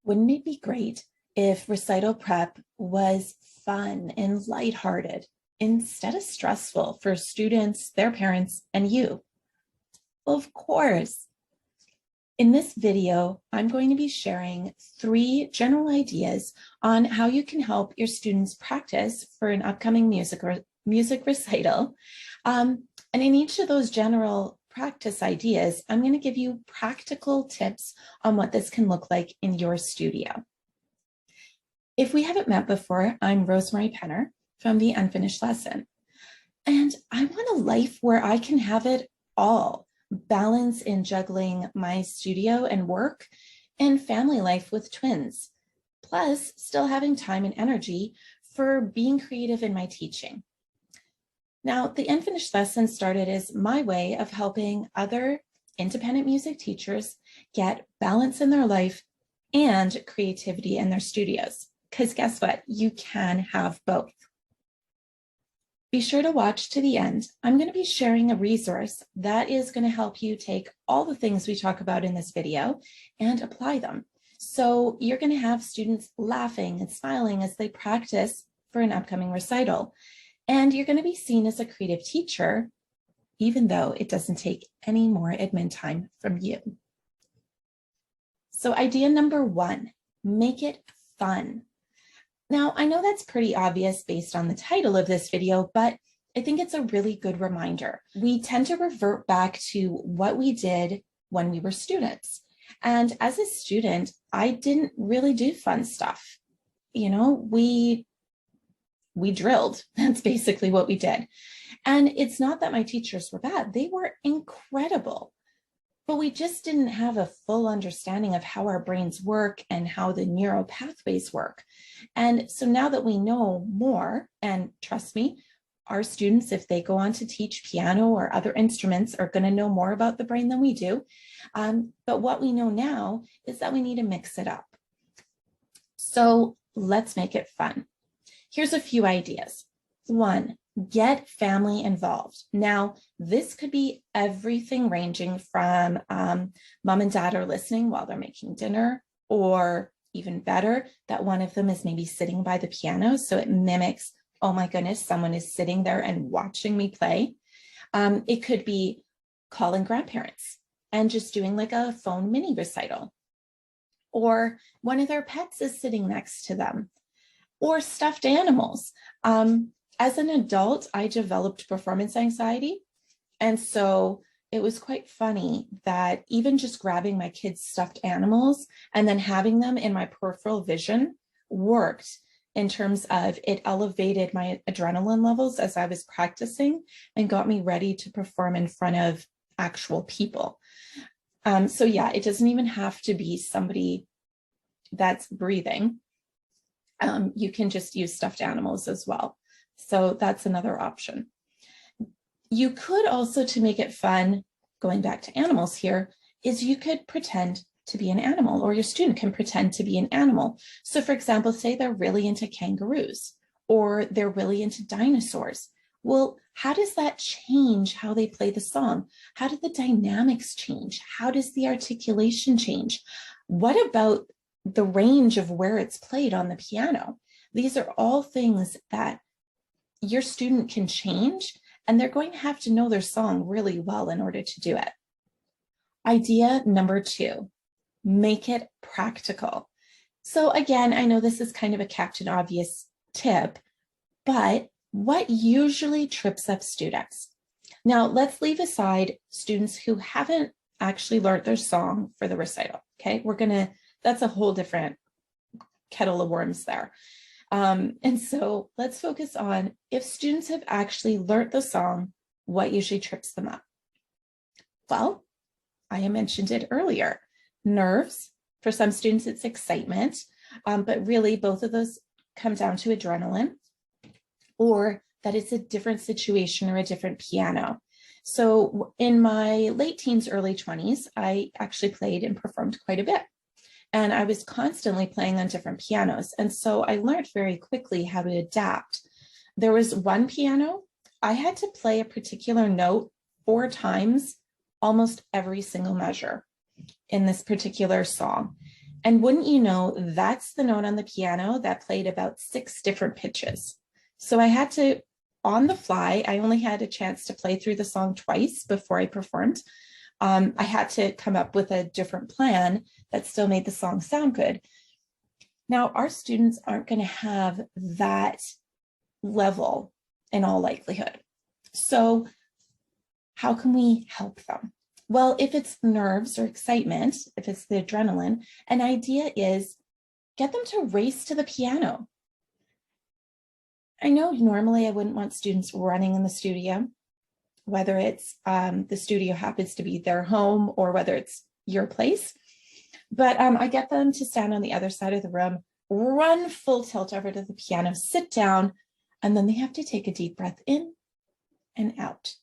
Wouldn't it be great if recital prep was fun and lighthearted instead of stressful for students, their parents, and you? Of course. In this video, I'm going to be sharing 3 general ideas on how you can help your students practice for an upcoming music recital. And in each of those general practice ideas, I'm going to give you practical tips on what this can look like in your studio. If we haven't met before, I'm Rosemarie from the Unfinished Lesson. And I want a life where I can have it all, balance in juggling my studio and work and family life with twins, plus still having time and energy for being creative in my teaching. Now, the Unfinished Lesson started as my way of helping other independent music teachers get balance in their life and creativity in their studios. Because guess what? You can have both. Be sure to watch to the end. I'm going to be sharing a resource that is going to help you take all the things we talk about in this video and apply them. So you're going to have students laughing and smiling as they practice for an upcoming recital. And you're going to be seen as a creative teacher, even though it doesn't take any more admin time from you. So idea number 1, make it fun. Now, I know that's pretty obvious based on the title of this video, but I think it's a really good reminder. We tend to revert back to what we did when we were students. And as a student, I didn't really do fun stuff. You know, we drilled. That's basically what we did. And it's not that my teachers were bad. They were incredible. But we just didn't have a full understanding of how our brains work and how the neural pathways work. And so now that we know more, and trust me, our students, if they go on to teach piano or other instruments, are going to know more about the brain than we do. But what we know now is that we need to mix it up. So let's make it fun. Here's a few ideas. 1, get family involved. Now, this could be everything ranging from mom and dad are listening while they're making dinner, or even better, that one of them is maybe sitting by the piano. So it mimics, oh my goodness, someone is sitting there and watching me play. It could be calling grandparents and just doing like a phone mini recital. Or one of their pets is sitting next to them. Or stuffed animals. As an adult, I developed performance anxiety. And so it was quite funny that even just grabbing my kids' stuffed animals and then having them in my peripheral vision worked in terms of it elevated my adrenaline levels as I was practicing and got me ready to perform in front of actual people. So yeah, it doesn't even have to be somebody that's breathing. You can just use stuffed animals as well. So that's another option. You could also, to make it fun, going back to animals here, is you could pretend to be an animal, or your student can pretend to be an animal. So for example, say they're really into kangaroos or they're really into dinosaurs. Well, how does that change how they play the song? How do the dynamics change? How does the articulation change? What about the range of where it's played on the piano? These are all things that your student can change, and they're going to have to know their song really well in order to do it. Idea number 2, make it practical. So again, I know this is kind of a Captain Obvious tip, but what usually trips up students? Now, let's leave aside students who haven't actually learned their song for the recital, okay? That's a whole different kettle of worms there. And so let's focus on if students have actually learned the song, what usually trips them up? Well, I mentioned it earlier, nerves. For some students, it's excitement, but really both of those come down to adrenaline, or that it's a different situation or a different piano. So in my late teens, early 20s, I actually played and performed quite a bit. And I was constantly playing on different pianos. And so I learned very quickly how to adapt. There was one piano, I had to play a particular note 4 times, almost every single measure in this particular song. And wouldn't you know, that's the note on the piano that played about 6 different pitches. So I had to, on the fly, I only had a chance to play through the song twice before I performed. I had to come up with a different plan that still made the song sound good. Now, our students aren't going to have that level in all likelihood. So how can we help them? Well, if it's nerves or excitement, if it's the adrenaline, an idea is get them to race to the piano. I know normally I wouldn't want students running in the studio, whether it's the studio happens to be their home or whether it's your place. But I get them to stand on the other side of the room, run full tilt over to the piano, sit down, and then they have to take a deep breath in and out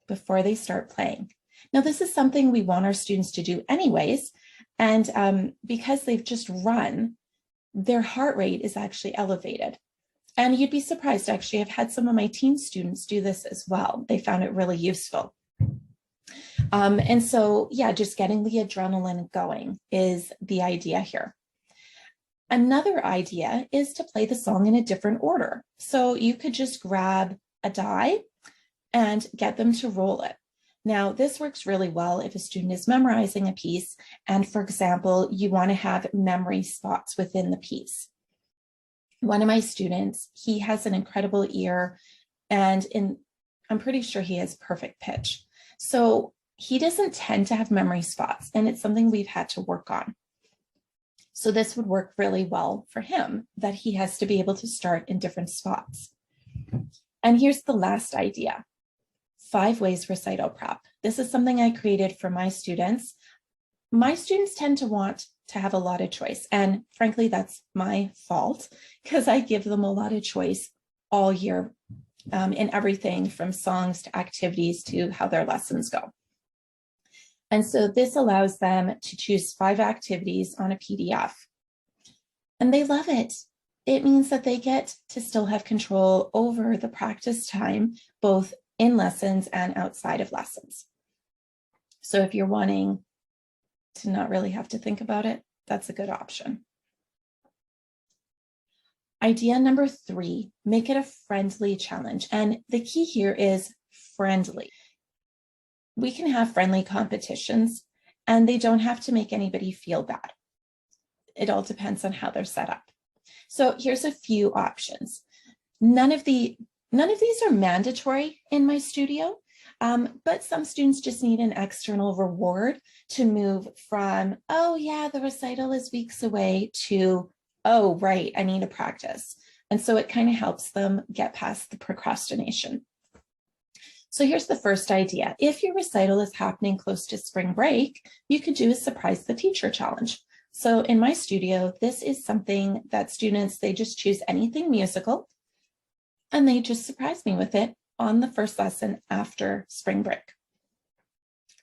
before they start playing. Now, this is something we want our students to do anyways. And because they've just run, their heart rate is actually elevated. And you'd be surprised, actually, I've had some of my teen students do this as well. They found it really useful. And so, yeah, just getting the adrenaline going is the idea here. Another idea is to play the song in a different order. So you could just grab a die and get them to roll it. Now, this works really well if a student is memorizing a piece, and for example, you want to have memory spots within the piece. One of my students, he has an incredible ear, and I'm pretty sure he has perfect pitch. So he doesn't tend to have memory spots, and it's something we've had to work on. So this would work really well for him, that he has to be able to start in different spots. And here's the last idea. 5 ways recital prep. This is something I created for my students. My students tend to want to have a lot of choice. And frankly, that's my fault because I give them a lot of choice all year in everything from songs to activities to how their lessons go. And so this allows them to choose 5 activities on a PDF. And they love it. It means that they get to still have control over the practice time, both in lessons and outside of lessons. So if you're wanting to not really have to think about it, that's a good option. Idea number 3, make it a friendly challenge. And the key here is friendly. We can have friendly competitions and they don't have to make anybody feel bad. It all depends on how they're set up. So here's a few options. None of these are mandatory in my studio, but some students just need an external reward to move from, oh yeah, the recital is weeks away, to, oh right, I need to practice. And so it kind of helps them get past the procrastination. So here's the first idea. If your recital is happening close to spring break, you could do a surprise the teacher challenge. So in my studio, this is something that students, they just choose anything musical and they just surprise me with it on the first lesson after spring break.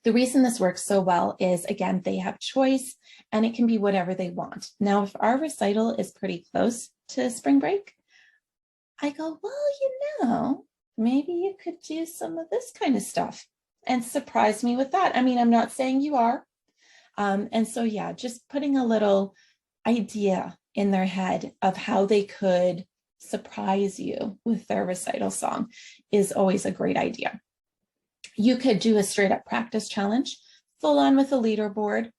The reason this works so well is, again, they have choice and it can be whatever they want. Now, if our recital is pretty close to spring break, I go, well, maybe you could do some of this kind of stuff and surprise me with that. I mean, I'm not saying you are. And so, yeah, just putting a little idea in their head of how they could surprise you with their recital song is always a great idea. You could do a straight up practice challenge, full on with a leaderboard,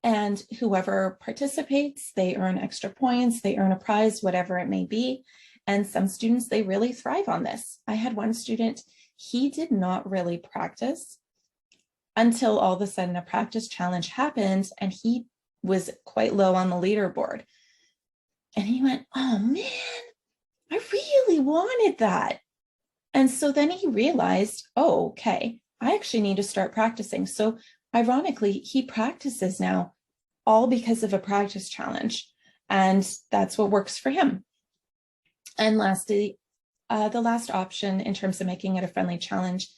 and whoever participates, they earn extra points, they earn a prize, whatever it may be. And some students, they really thrive on this. I had one student, he did not really practice until all of a sudden a practice challenge happened and he was quite low on the leaderboard. And he went, oh man, I really wanted that. And so then he realized, oh, okay, I actually need to start practicing. So ironically, he practices now all because of a practice challenge. And that's what works for him. And lastly, the last option in terms of making it a friendly challenge,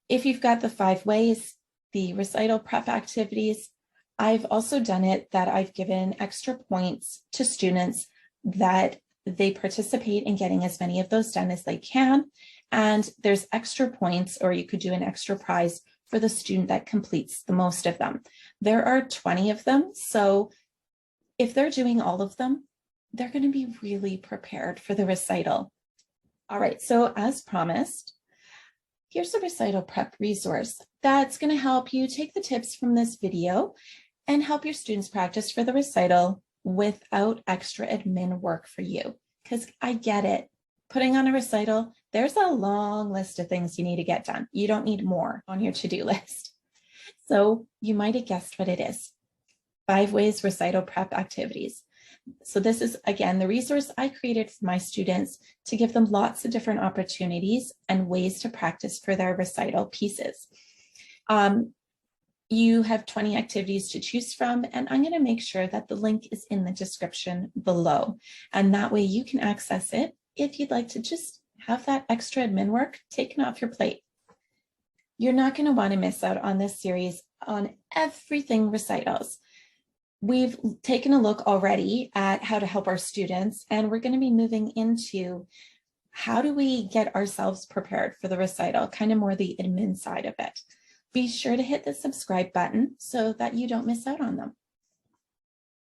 if you've got the 5 ways, the recital prep activities, I've also done it that I've given extra points to students that they participate in getting as many of those done as they can. And there's extra points, or you could do an extra prize for the student that completes the most of them. There are 20 of them. So If they're doing all of them, they're going to be really prepared for the recital. All right, so as promised, here's a recital prep resource that's going to help you take the tips from this video and help your students practice for the recital without extra admin work for you. Because I get it, putting on a recital, there's a long list of things you need to get done. You don't need more on your to-do list. So you might have guessed what it is. 5 ways recital prep activities. So this is, again, the resource I created for my students to give them lots of different opportunities and ways to practice for their recital pieces. You have 20 activities to choose from, and I'm going to make sure that the link is in the description below. And that way you can access it if you'd like to just have that extra admin work taken off your plate. You're not going to want to miss out on this series on everything recitals. We've taken a look already at how to help our students, and we're going to be moving into how do we get ourselves prepared for the recital, kind of more the admin side of it. Be sure to hit the subscribe button so that you don't miss out on them.